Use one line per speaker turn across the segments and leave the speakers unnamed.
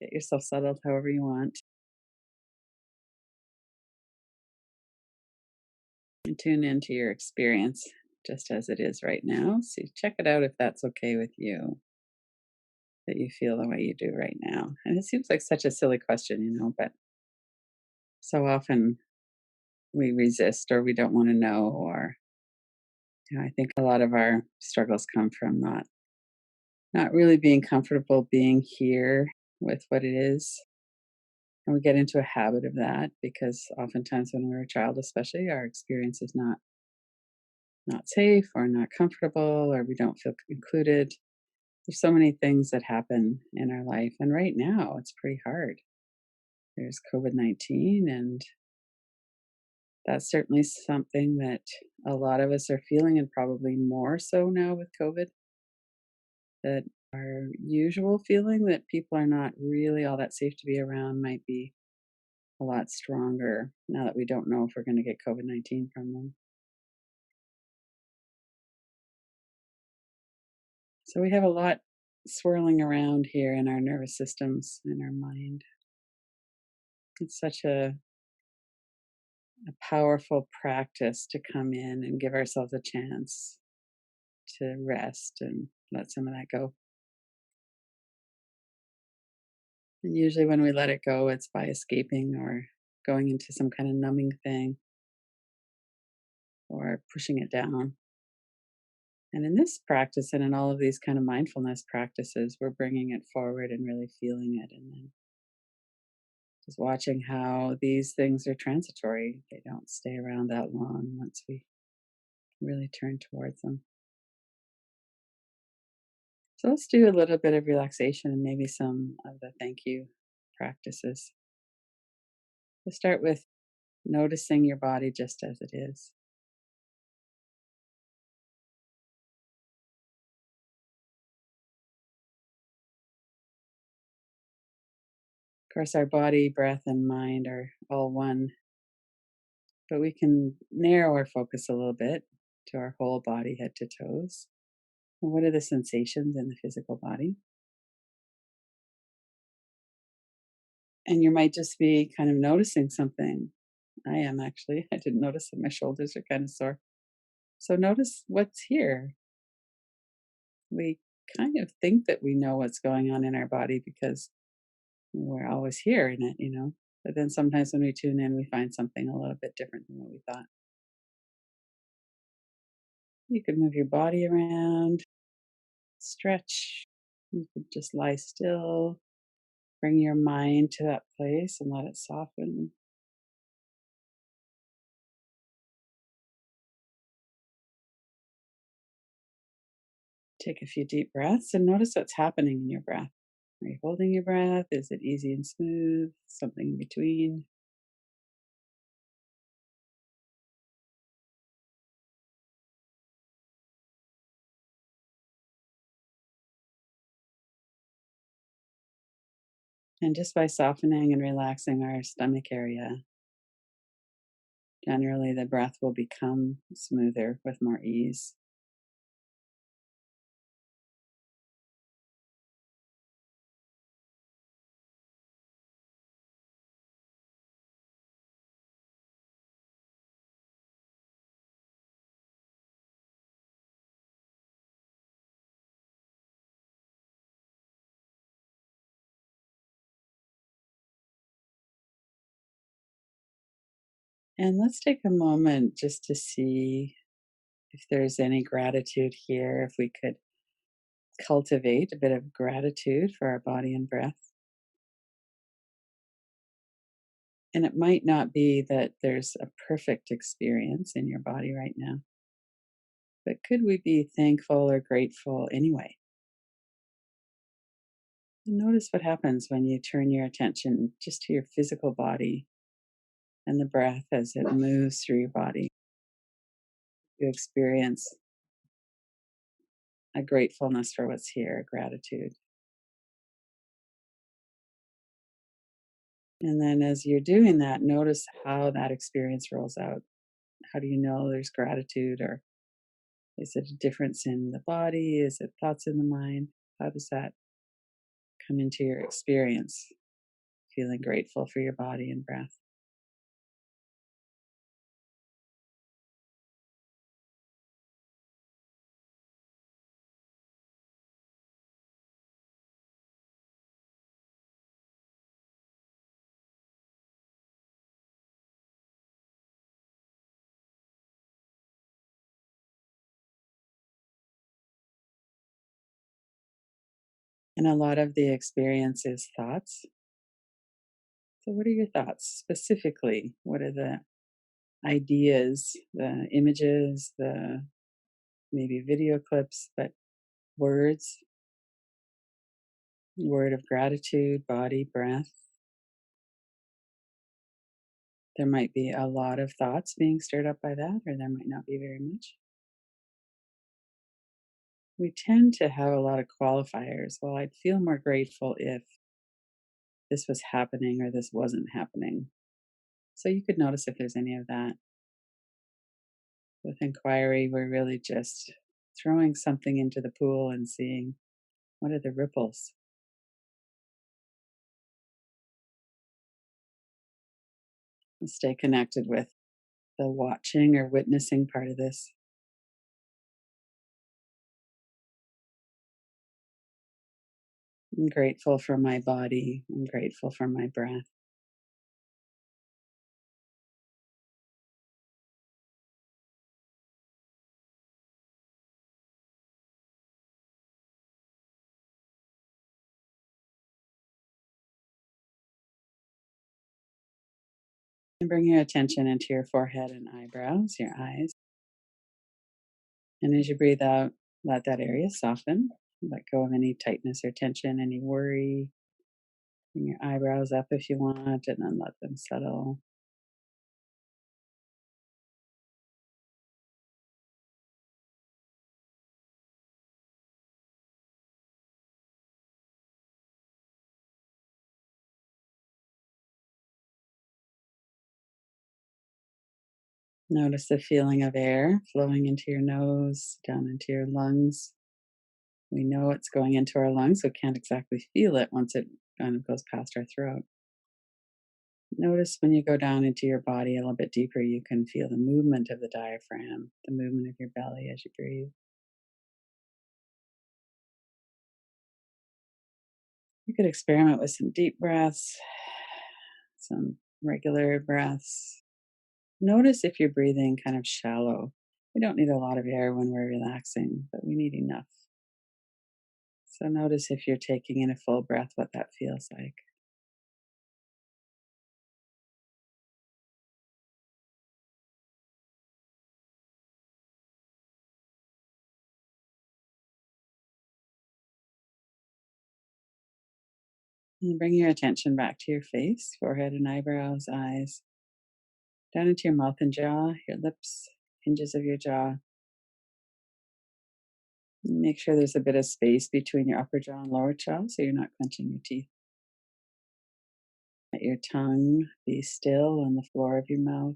Get yourself settled however you want and tune into your experience just as it is right now. So check it out if that's okay with you, that you feel the way you do right now. And it seems like such a silly question, but so often we resist or we don't want to know, or I think a lot of our struggles come from not really being comfortable being here with what it is. And we get into a habit of that because oftentimes when we're a child, especially, our experience is not safe or not comfortable, or we don't feel included. There's so many things that happen in our life. And right now it's pretty hard. There's COVID-19, and that's certainly something that a lot of us are feeling, and probably more so now with COVID, that our usual feeling that people are not really all that safe to be around might be a lot stronger now that we don't know if we're going to get COVID-19 from them. So we have a lot swirling around here in our nervous systems, in our mind. It's such a powerful practice to come in and give ourselves a chance to rest and let some of that go. And usually, when we let it go, it's by escaping or going into some kind of numbing thing or pushing it down. And in this practice and in all of these kind of mindfulness practices, we're bringing it forward and really feeling it, and then just watching how these things are transitory. They don't stay around that long once we really turn towards them. So let's do a little bit of relaxation and maybe some of the thank you practices. We'll start with noticing your body just as it is. Of course, our body, breath, and mind are all one, but we can narrow our focus a little bit to our whole body, head to toes. And what are the sensations in the physical body? And you might just be kind of noticing something. I am actually. I didn't notice that my shoulders are kind of sore. So notice what's here. We kind of think that we know what's going on in our body because we're always here in it. But then sometimes when we tune in, we find something a little bit different than what we thought. You could move your body around, stretch. You could just lie still, bring your mind to that place and let it soften. Take a few deep breaths and notice what's happening in your breath. Are you holding your breath? Is it easy and smooth? Something in between? And just by softening and relaxing our stomach area, generally the breath will become smoother with more ease. And let's take a moment just to see if there's any gratitude here, if we could cultivate a bit of gratitude for our body and breath. And it might not be that there's a perfect experience in your body right now, but could we be thankful or grateful anyway? And notice what happens when you turn your attention just to your physical body and the breath as it moves through your body. You experience a gratefulness for what's here, gratitude. And then as you're doing that, notice how that experience rolls out. How do you know there's gratitude, or is it a difference in the body? Is it thoughts in the mind? How does that come into your experience, feeling grateful for your body and breath. And a lot of the experience is thoughts. So, what are your thoughts specifically? What are the ideas, the images, the maybe video clips, but words, word of gratitude, body, breath? There might be a lot of thoughts being stirred up by that, or there might not be very much. We tend to have a lot of qualifiers. Well, I'd feel more grateful if this was happening or this wasn't happening. So you could notice if there's any of that. With inquiry, we're really just throwing something into the pool and seeing what are the ripples. And stay connected with the watching or witnessing part of this. I'm grateful for my body. I'm grateful for my breath. And bring your attention into your forehead and eyebrows, your eyes. And as you breathe out, let that area soften. Let go of any tightness or tension, any worry. Bring your eyebrows up if you want, and then let them settle. Notice the feeling of air flowing into your nose, down into your lungs. We know it's going into our lungs, so we can't exactly feel it once it kind of goes past our throat. Notice when you go down into your body a little bit deeper, you can feel the movement of the diaphragm, the movement of your belly as you breathe. You could experiment with some deep breaths, some regular breaths. Notice if you're breathing kind of shallow. We don't need a lot of air when we're relaxing, but we need enough. So notice if you're taking in a full breath, what that feels like. And bring your attention back to your face, forehead and eyebrows, eyes, down into your mouth and jaw, your lips, hinges of your jaw. Make sure there's a bit of space between your upper jaw and lower jaw so you're not clenching your teeth. Let your tongue be still on the floor of your mouth.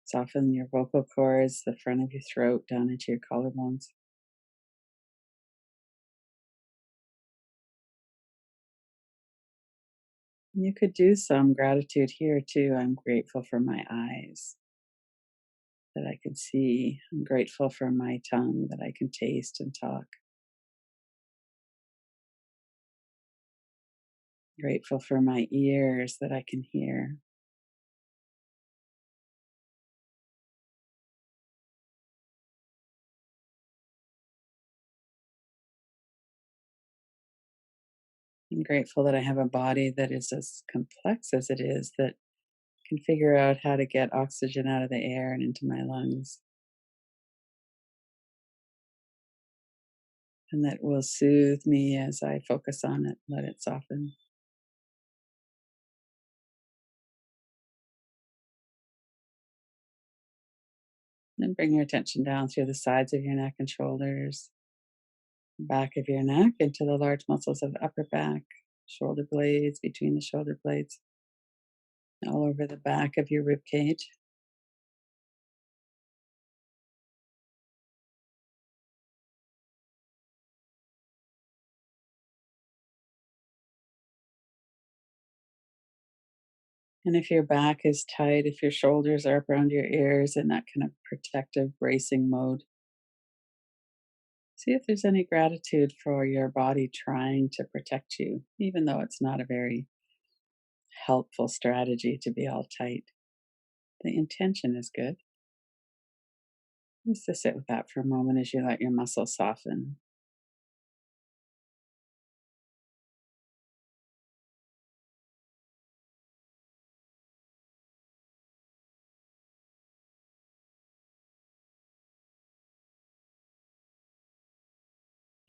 Soften your vocal cords, the front of your throat, down into your collarbones. You could do some gratitude here too. I'm grateful for my eyes that I can see. I'm grateful for my tongue that I can taste and talk. Grateful for my ears that I can hear. I'm grateful that I have a body that is as complex as it is, that can figure out how to get oxygen out of the air and into my lungs, and that will soothe me as I focus on it, let it soften. Then bring your attention down through the sides of your neck and shoulders, back of your neck into the large muscles of the upper back, shoulder blades, between the shoulder blades, all over the back of your rib cage. And if your back is tight, if your shoulders are up around your ears in that kind of protective bracing mode, see if there's any gratitude for your body trying to protect you, even though it's not a very helpful strategy to be all tight. The intention is good. Just to sit with that for a moment as you let your muscles soften.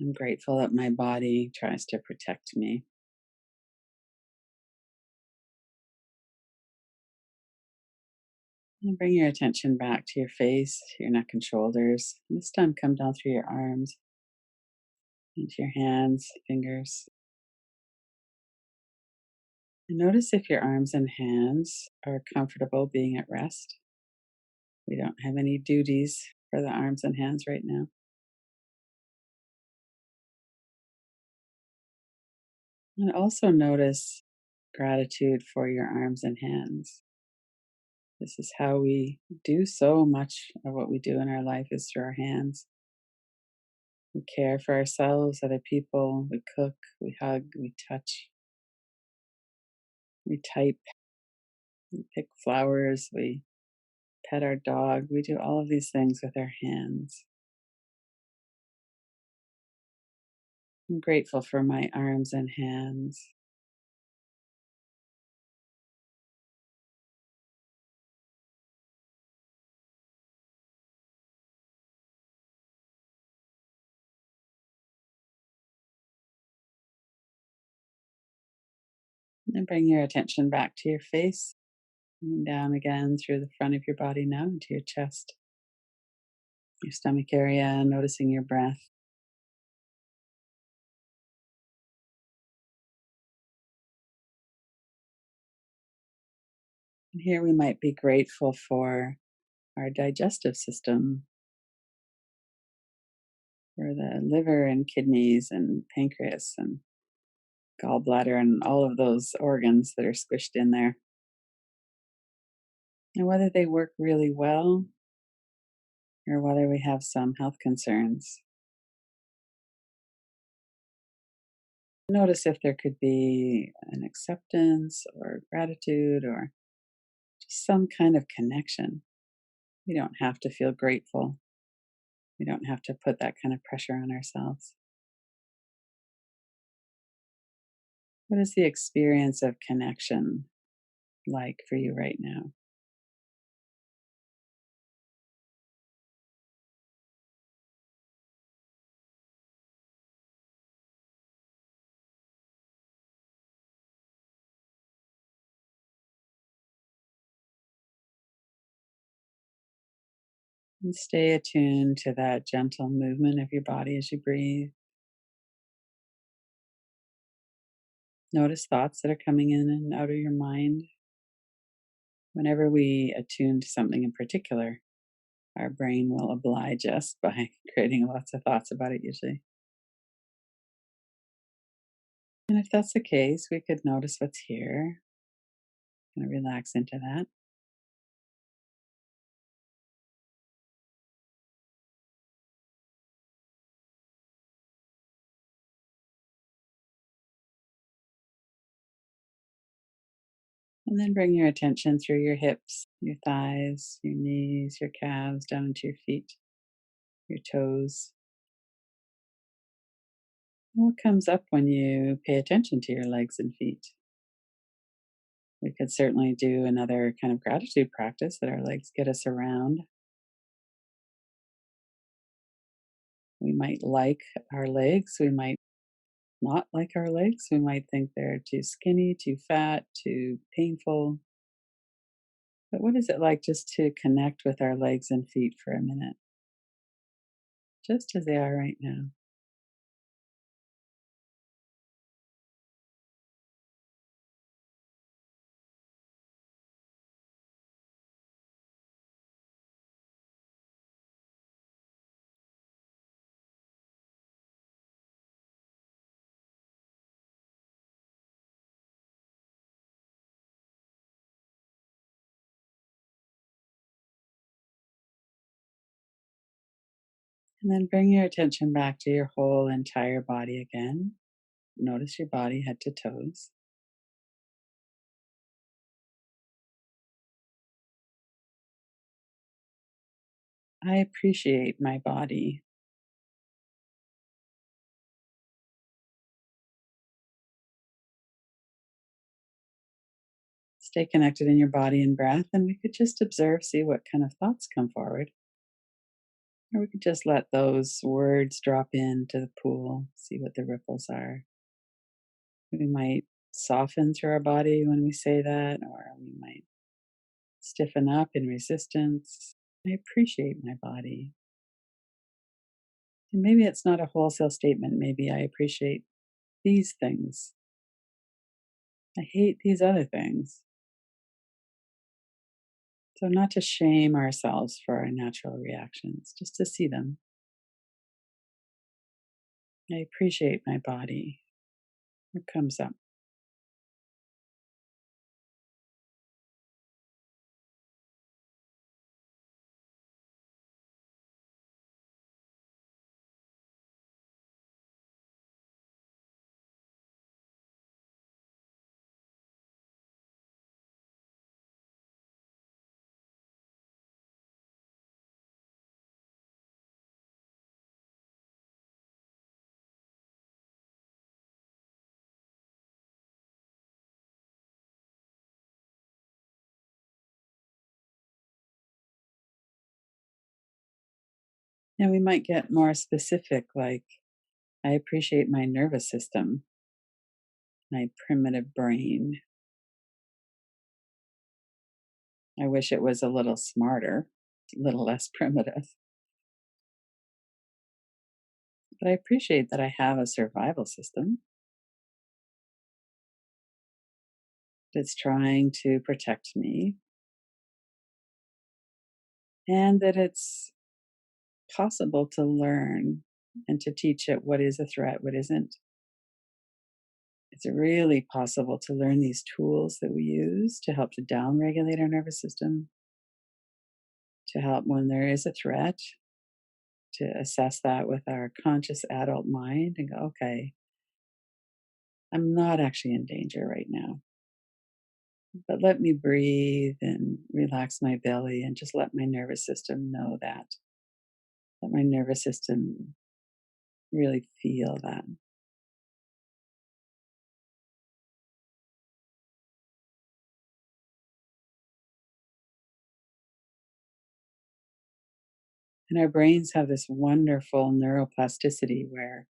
I'm grateful that my body tries to protect me. And bring your attention back to your face, your neck and shoulders. And this time, come down through your arms, into your hands, fingers. And notice if your arms and hands are comfortable being at rest. We don't have any duties for the arms and hands right now. And also notice gratitude for your arms and hands. This is how we do so much of what we do in our life is through our hands. We care for ourselves, other people, we cook, we hug, we touch, we type, we pick flowers, we pet our dog. We do all of these things with our hands. I'm grateful for my arms and hands. And bring your attention back to your face and down again through the front of your body now into your chest, your stomach area, noticing your breath. And here we might be grateful for our digestive system, for the liver and kidneys and pancreas and gallbladder and all of those organs that are squished in there. And whether they work really well or whether we have some health concerns. Notice if there could be an acceptance or gratitude or just some kind of connection. We don't have to feel grateful. We don't have to put that kind of pressure on ourselves. What is the experience of connection like for you right now? And stay attuned to that gentle movement of your body as you breathe. Notice thoughts that are coming in and out of your mind. Whenever we attune to something in particular, our brain will oblige us by creating lots of thoughts about it usually. And if that's the case, we could notice what's here, kind of relax into that. And then bring your attention through your hips, your thighs, your knees, your calves, down into your feet, your toes. What comes up when you pay attention to your legs and feet? We could certainly do another kind of gratitude practice that our legs get us around. We might like our legs. We might not like our legs. We might think they're too skinny, too fat, too painful. But what is it like just to connect with our legs and feet for a minute, just as they are right now? And then bring your attention back to your whole entire body again. Notice your body head to toes. I appreciate my body. Stay connected in your body and breath, and we could just observe, see what kind of thoughts come forward. Or we could just let those words drop into the pool, see what the ripples are. We might soften through our body when we say that, or we might stiffen up in resistance. I appreciate my body. And maybe it's not a wholesale statement. Maybe I appreciate these things. I hate these other things. So, not to shame ourselves for our natural reactions, just to see them. I appreciate my body. What comes up? And we might get more specific, like, I appreciate my nervous system, my primitive brain. I wish it was a little smarter, a little less primitive. But I appreciate that I have a survival system that's trying to protect me and that it's possible to learn and to teach it what is a threat, what isn't. It's really possible to learn these tools that we use to help to downregulate our nervous system, to help when there is a threat, to assess that with our conscious adult mind and go, okay, I'm not actually in danger right now, but let me breathe and relax my belly and just let my nervous system know that. Let my nervous system really feel that. And our brains have this wonderful neuroplasticity where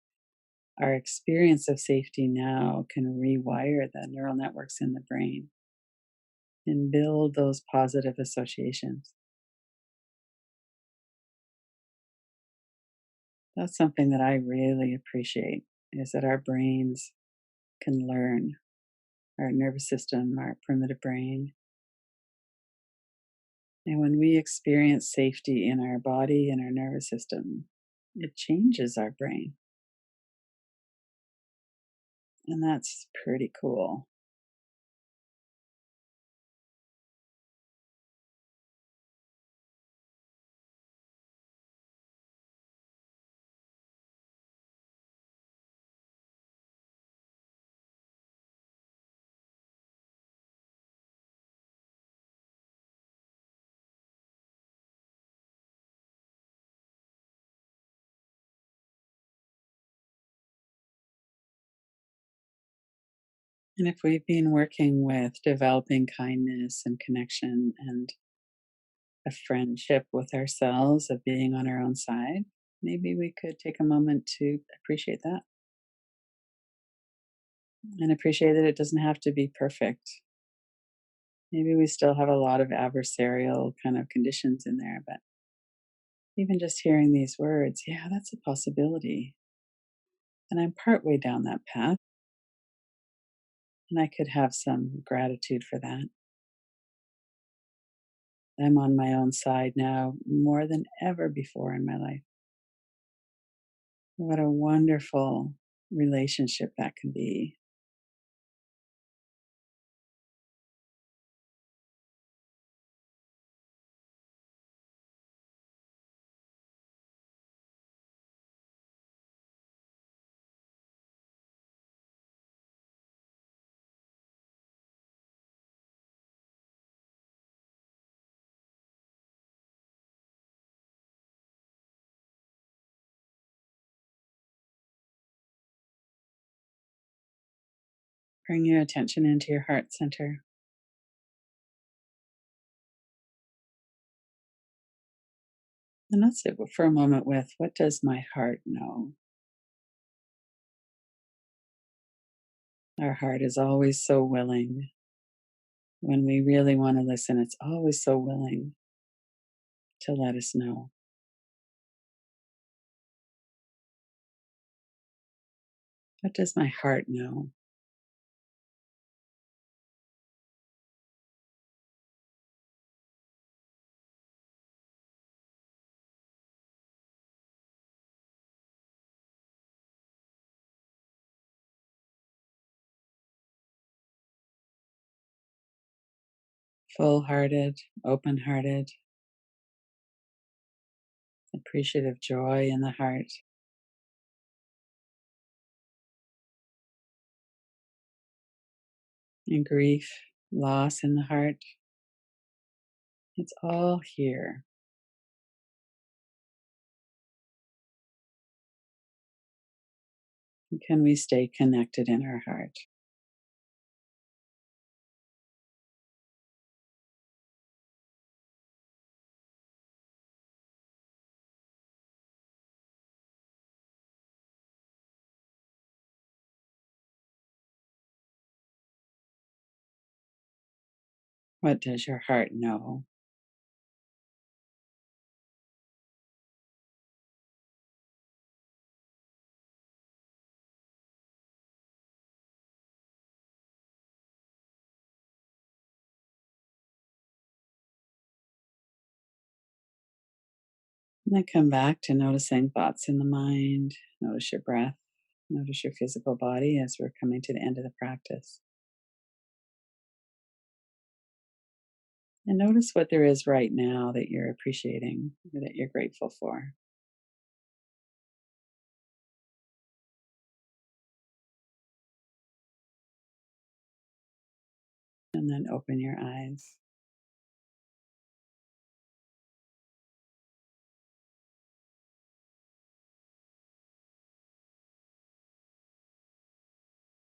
our experience of safety now can rewire the neural networks in the brain and build those positive associations. That's something that I really appreciate is that our brains can learn, our nervous system, our primitive brain. And when we experience safety in our body and our nervous system, it changes our brain. And that's pretty cool. And if we've been working with developing kindness and connection and a friendship with ourselves, of being on our own side, maybe we could take a moment to appreciate that and appreciate that it doesn't have to be perfect. Maybe we still have a lot of adversarial kind of conditions in there, but even just hearing these words, yeah, that's a possibility. And I'm partway down that path, and I could have some gratitude for that. I'm on my own side now more than ever before in my life. What a wonderful relationship that can be. Bring your attention into your heart center. And let's sit for a moment with, what does my heart know? Our heart is always so willing. When we really want to listen, it's always so willing to let us know. What does my heart know? Full hearted, open hearted, appreciative joy in the heart, and grief, loss in the heart. It's all here. And can we stay connected in our heart? What does your heart know? And then come back to noticing thoughts in the mind. Notice your breath. Notice your physical body as we're coming to the end of the practice. And notice what there is right now that you're appreciating or that you're grateful for. And then open your eyes.